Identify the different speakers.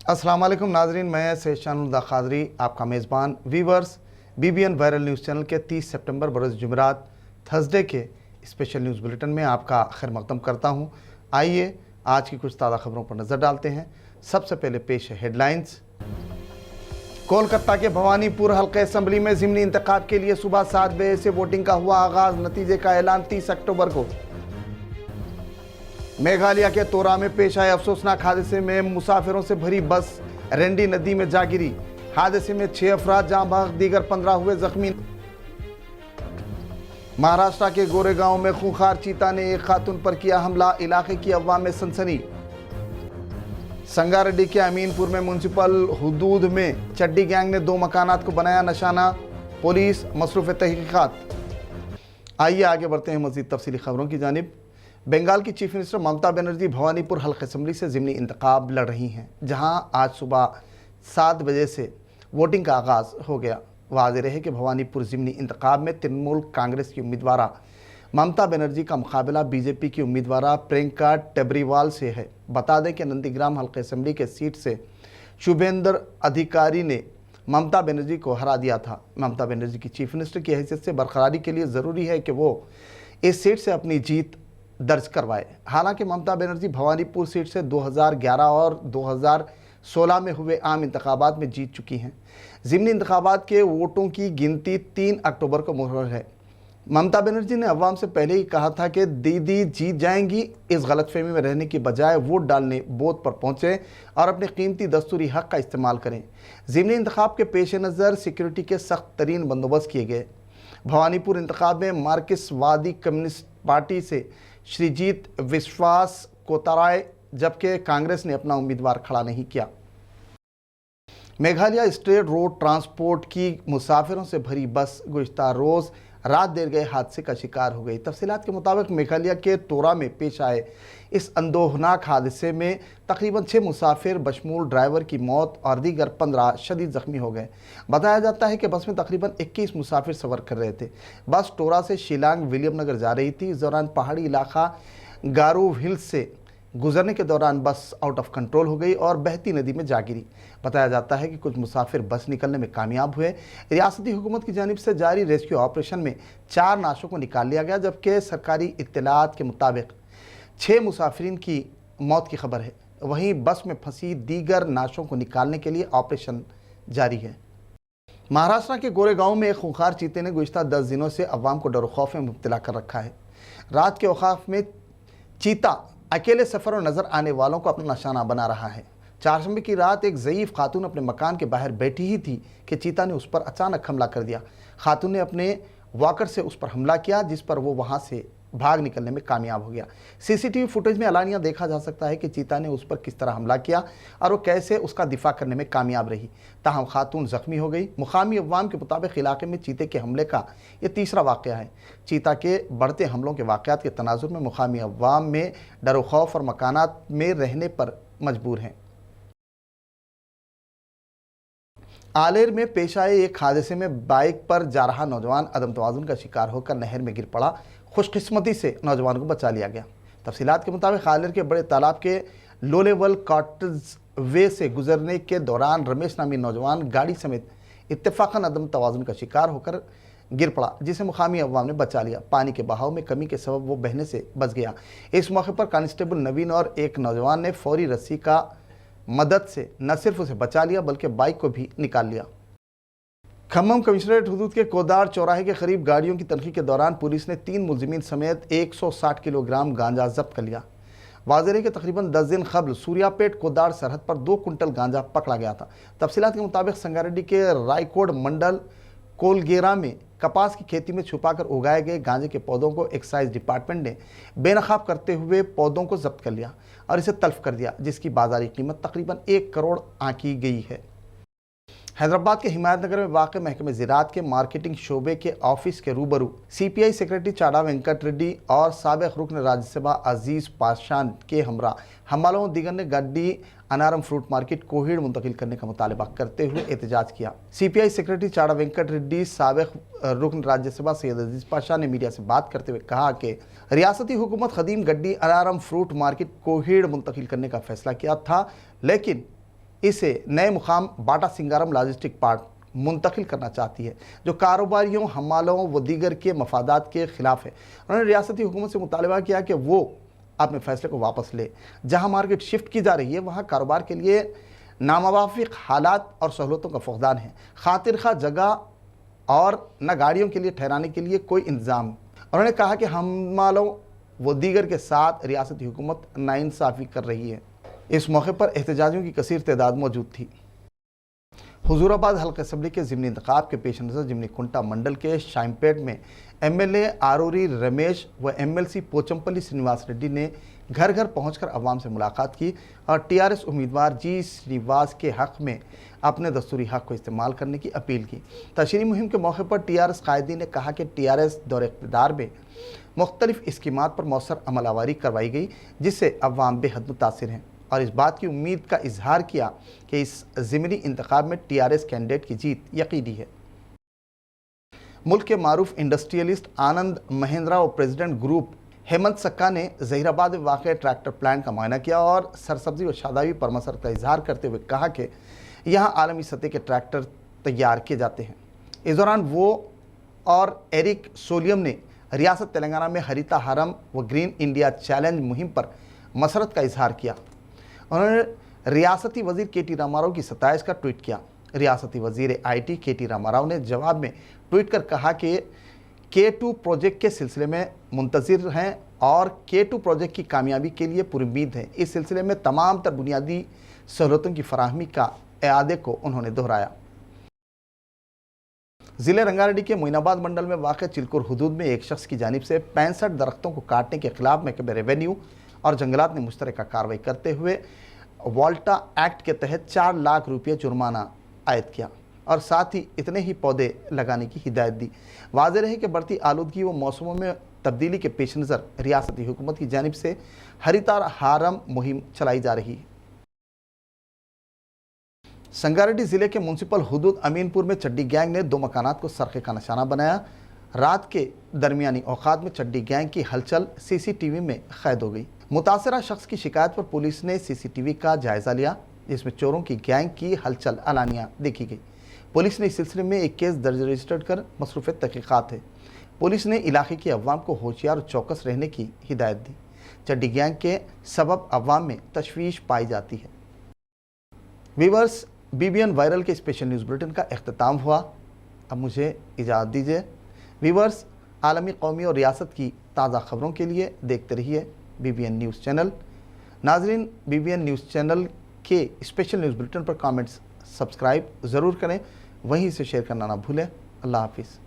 Speaker 1: अस्सलाम वालेकुम नाजरीन, मैं सैयद शानुल्लाह खादरी आपका मेज़बान। Viewers, BBN viral news channel के 30 सितंबर बरोज़ जुमेरात थर्सडे के स्पेशल न्यूज़ बुलेटिन में आपका खैर मक़दम करता हूँ। आइए आज की कुछ ताज़ा खबरों पर नज़र डालते हैं। सबसे पहले पेश है हेडलाइंस। कोलकाता के भवानीपुर हल्के असम्बली में ज़िमनी इंतखाब के लिए सुबह 7 बजे से वोटिंग का हुआ आगाज़। नतीजे का ऐलान 30 अक्टूबर को। मेघालय के तोरा में पेश आए अफसोसनाक हादसे में मुसाफिरों से भरी बस रेंडी नदी में जा गिरी। हादसे में 6 अफराद जाँ बहक, दीगर 15 हुए जख्मी। महाराष्ट्र के गोरेगांव में खूंखार चीता ने एक खातून पर किया हमला, इलाके की अवाम में सनसनी। संगारेड्डी के अमीनपुर में म्यूनसिपल हुदूद में चड्डी गैंग ने 2 मकानात को बनाया निशाना, पुलिस मसरूफ़ तहकीकात। आइए आगे बढ़ते हैं मज़ीद तफसीली खबरों की जानिब। बंगाल की चीफ मिनिस्टर ममता बनर्जी भवानीपुर हल्के असम्बली से ज़िमनी इंतखाब लड़ रही हैं, जहां आज सुबह 7 बजे से वोटिंग का आगाज़ हो गया। वाज़ेह रहे कि भवानीपुर ज़िमनी इंतखाब में तृणमूल कांग्रेस की उम्मीदवार ममता बनर्जी का मुकाबला बीजेपी की उम्मीदवार प्रियंका टेबरीवाल से है। बता दें कि नंदीग्राम हल्के असम्बली के सीट से शुभेंद्र अधिकारी ने ममता बनर्जी को हरा दिया था। ममता बनर्जी की चीफ मिनिस्टर की हैसियत से बरकरारी के लिए ज़रूरी है कि वो इस सीट से अपनी जीत दर्ज करवाए। हालांकि ममता बनर्जी भवानीपुर सीट से 2011 और 2016 में हुए आम इंतखाबात में जीत चुकी हैं। ज़िमनी इंतखाबात के वोटों की गिनती 3 अक्टूबर को मुकर्रर है। ममता बनर्जी ने अवाम से पहले ही कहा था कि दीदी जीत जाएंगी। इस गलतफहमी में रहने की बजाय वोट डालने बूथ पर पहुंचे और अपने कीमती दस्तूरी हक़ का इस्तेमाल करें। ज़िमनी इंतखाब के पेश नज़र सिक्योरिटी के सख्त तरीन बंदोबस्त किए गए। भवानीपुर इंतखाब में मार्क्सवादी कम्युनिस्ट पार्टी से श्रीजीत विश्वास को उताराए, जबकि कांग्रेस ने अपना उम्मीदवार खड़ा नहीं किया। मेघालय स्टेट रोड ट्रांसपोर्ट की मुसाफिरों से भरी बस गुज़िश्ता रोज़ रात देर गए हादसे का शिकार हो गई। तफसीलात के मुताबिक मेघालय के तोरा में पेश आए इस अंदोहनाक हादसे में तकरीबन 6 मुसाफिर बशमूल ड्राइवर की मौत और दीगर 15 शदीद ज़ख्मी हो गए। बताया जाता है कि बस में तकरीबन 21 मुसाफिर सफ़र कर रहे थे। बस टोरा से शिलांग विलियम नगर जा रही थी। इस दौरान पहाड़ी इलाका गारू हिल्स से गुजरने के दौरान बस आउट ऑफ कंट्रोल हो गई और बहती नदी में जा गिरी। बताया जाता है कि कुछ मुसाफिर बस निकलने में कामयाब हुए। रियासती हुकूमत की जानिब से जारी रेस्क्यू ऑपरेशन में 4 नाशों को निकाल लिया गया, जबकि सरकारी इत्तलात के मुताबिक 6 मुसाफिरीन की मौत की खबर है। वहीं बस में फंसी दीगर नाशों को निकालने के लिए ऑपरेशन जारी है। महाराष्ट्र के गोरेगांव में एक खूंखार चीते ने गुज़िश्ता 10 दिनों से अवाम को डर खौफ में मुब्तला कर रखा है। रात के औकाफ में चीता अकेले सफ़र नज़र आने वालों को अपना निशाना बना रहा है। चारशंबे की रात एक ज़ईफ़ खातून अपने मकान के बाहर बैठी ही थी कि चीता ने उस पर अचानक हमला कर दिया। खातून ने अपने वॉकर से उस पर हमला किया, जिस पर वो वहाँ से भाग निकलने में कामयाब हो गया। सीसीटीवी फुटेज में अलानिया देखा जा सकता है कि चीता ने उस पर किस तरह हमला किया और वो कैसे उसका दिफा करने में कामयाब रही। ताहम खातून ज़ख्मी हो गई। मुकामी अवाम के मुताबिक इलाके में चीते के हमले का ये तीसरा वाक़या है। चीता के बढ़ते हमलों के वाक़यात के तनाजुर में मुकामी अवाम में डर खौफ और मकानात में रहने पर मजबूर हैं। आलेर में पेश आए एक हादसे में बाइक पर जा रहा नौजवान अदम तवाज़ुन का शिकार होकर नहर में गिर पड़ा। खुशकिस्मती से नौजवान को बचा लिया गया। तफसीलात के मुताबिक आलेर के बड़े तालाब के लो लेवल कॉटेज वे से गुजरने के दौरान रमेश नामी नौजवान गाड़ी समेत इत्तेफाकन अदम तवाज़ुन का शिकार होकर गिर पड़ा, जिसे मुकामी अवाम ने बचा लिया। पानी के बहाव में कमी के सबब वो बहने से बच गया। इस मौके पर कांस्टेबल नवीन और एक नौजवान ने फौरी रस्सी का मदद से न सिर्फ उसे बचा लिया बल्कि बाइक को भी निकाल लिया। खम्मम कमिश्नरेट हुदूद के कोदार चौराहे के करीब गाड़ियों की तनखी के दौरान पुलिस ने 3 मुलजिमीन समेत 160 किलोग्राम गांजा जब्त कर लिया। वाज़ेह है कि तकरीबन 10 दिन कबल सूर्यापेट कोदार सरहद पर 2 कुंटल गांजा पकड़ा गया था। तफसीलात के मुताबिक संगारेड्डी के रायकोड मंडल कोलगेरा में कपास की खेती में छुपाकर उगाए गए गांजे के पौधों को एक्साइज डिपार्टमेंट ने बेनकाब करते हुए पौधों को जब्त कर लिया और इसे तल्फ कर दिया, जिसकी बाजारी कीमत तकरीबन 1 करोड़ आंकी गई है। हैदराबाद के हिमायतनगर में वाक़ महकमे ज़राअत के मार्केटिंग शोबे के ऑफिस के रूबरू CPI सेक्रेटरी चाड़ा वेंकट रेड्डी और साबिक़ रुकन राज्यसभा अजीज़ पाशान के हमरा हमवालों दीगर ने गड्डी अनारम फ्रूट मार्केट कोहिड़ मुंतकिल करने का मुतालबा करते हुए एहतजाज किया। CPI सेक्रेटरी चाड़ा वेंकट रेड्डी साबिक़ रुकन राज्यसभा सैयद अजीज़ पाशा ने मीडिया से बात करते हुए कहा कि रियासती हुकूमत ख़दीम गड्डी अनारम फ्रूट मार्केट कोहिड़ मुंतकिल करने का फ़ैसला किया था, लेकिन इसे नए मुकाम बाटा सिंगारम लॉजिस्टिक पार्क मुंतकिल करना चाहती है, जो कारोबारियों, हमालों व दीगर के मफादात के खिलाफ है। उन्होंने रियासती हुकूमत से मुतालबा किया कि वो अपने फैसले को वापस ले। जहां मार्केट शिफ्ट की जा रही है वहां कारोबार के लिए नामवाफिक हालात और सहूलतों का फुकदान है। खातिर खा जगह और न गाड़ियों के लिए ठहराने के लिए कोई इंतज़ाम। उन्होंने कहा कि हमालों व दीगर के साथ रियासती हुकूमत नाइंसाफ़ी कर रही है। इस मौके पर एहतजाजियों की कसीर तादाद मौजूद थी। हुजूराबाद हल्का असम्बली के ज़िमनी इंतखाब के पेश नज़र ज़िमनी कुंटा मंडल के शाइमपेट में MLA आरूरी रमेश व MLC पोचमपल्ली श्रीनिवास रेड्डी ने घर घर पहुंचकर अवाम से मुलाकात की और TRS उम्मीदवार जी श्रीनिवास के हक़ में अपने दस्तूरी हक़ को इस्तेमाल करने की अपील की। तशरीह मुहिम के मौके पर TRS कायदीन ने कहा कि TRS दौर इक़्तिदार में मुख्तलिफ़ स्कीमात पर मौसर अमलावरी करवाई गई, जिससे अवाम बेहद मुतासिर हैं और इस बात की उम्मीद का इजहार किया कि इस ज़िमनी इंतखाब में TRS कैंडिडेट की जीत यकीनी है। मुल्क के मारूफ इंडस्ट्रियलिस्ट आनंद महिंद्रा और प्रेसिडेंट ग्रुप हेमंत सक्का ने ज़हीराबाद में वाक़ ट्रैक्टर प्लांट का मुआयना किया और सरसब्जी व शादाबी पर मसरत का इजहार करते हुए कहा कि यहाँ आलमी सतह के ट्रैक्टर तैयार किए जाते हैं। इस दौरान वो और एरिक सोलियम ने रियासत तेलंगाना में हरिता हरम व ग्रीन इंडिया चैलेंज मुहिम पर मसरत का इजहार किया। उन्होंने रियासती वज़ीर KT रामाराव की सताइश का ट्वीट किया। रियासती वज़ीर IT KT रामाराव ने जवाब में ट्वीट कर कहा कि K2 प्रोजेक्ट के सिलसिले में मुंतज़िर हैं और K2 प्रोजेक्ट की कामयाबी के लिए पूरी उम्मीद है। इस सिलसिले में तमाम तर बुनियादी सहूलतों की फराहमी का इआदे को उन्होंने दोहराया। ज़िले रंगारेड्डी के मोइनाबाद मंडल में वाक़ चिलकुर हदूद में एक शख्स की जानिब से 65 दरख्तों को काटने के खिलाफ महकमे रेवेन्यू और जंगलात ने मुश्तरका कार्रवाई करते हुए वॉल्टा एक्ट के तहत 4 लाख रुपये जुर्माना आयद किया और साथ ही इतने ही पौधे लगाने की हिदायत दी। वाज़ेह रहे कि बढ़ती आलूदगी व मौसमों में तब्दीली के पेश नज़र रियासती हुकूमत की जानिब से हरिता हारम मुहिम चलाई जा रही है। संगारेड्डी ज़िले के म्यूनसिपल हदूद अमीनपुर में चड्डी गैंग ने 2 मकानात को सरखे का निशाना बनाया। रात के दरमियानी औकात में चड्डी गैंग की हलचल CCTV में कैद हो गई। मुतासरा शख्स की शिकायत पर पुलिस ने CCTV का जायज़ा लिया, जिसमें चोरों की गैंग की हलचल अलानिया देखी गई। पुलिस ने इस सिलसिले में एक केस दर्ज रजिस्टर्ड कर मसरूफ़ तहक़ीक़ात है। पुलिस ने इलाके के अवाम को होशियार और चौकस रहने की हिदायत दी। चड्डी गैंग के सबब अवाम में तशवीश पाई जाती है। व्यूअर्स, BBN वायरल के स्पेशल न्यूज़ बुलेटिन का इख्तिताम हुआ। अब मुझे इजाज़त दीजिए। व्यूअर्स, आलमी, कौमी और रियासत की ताज़ा ख़बरों के लिए देखते रहिए BBN न्यूज़ चैनल। नाज़रीन, BBN न्यूज़ चैनल के स्पेशल न्यूज़ बुलेटिन पर कमेंट्स सब्सक्राइब ज़रूर करें, वहीं से शेयर करना ना भूलें। अल्लाह हाफिज़।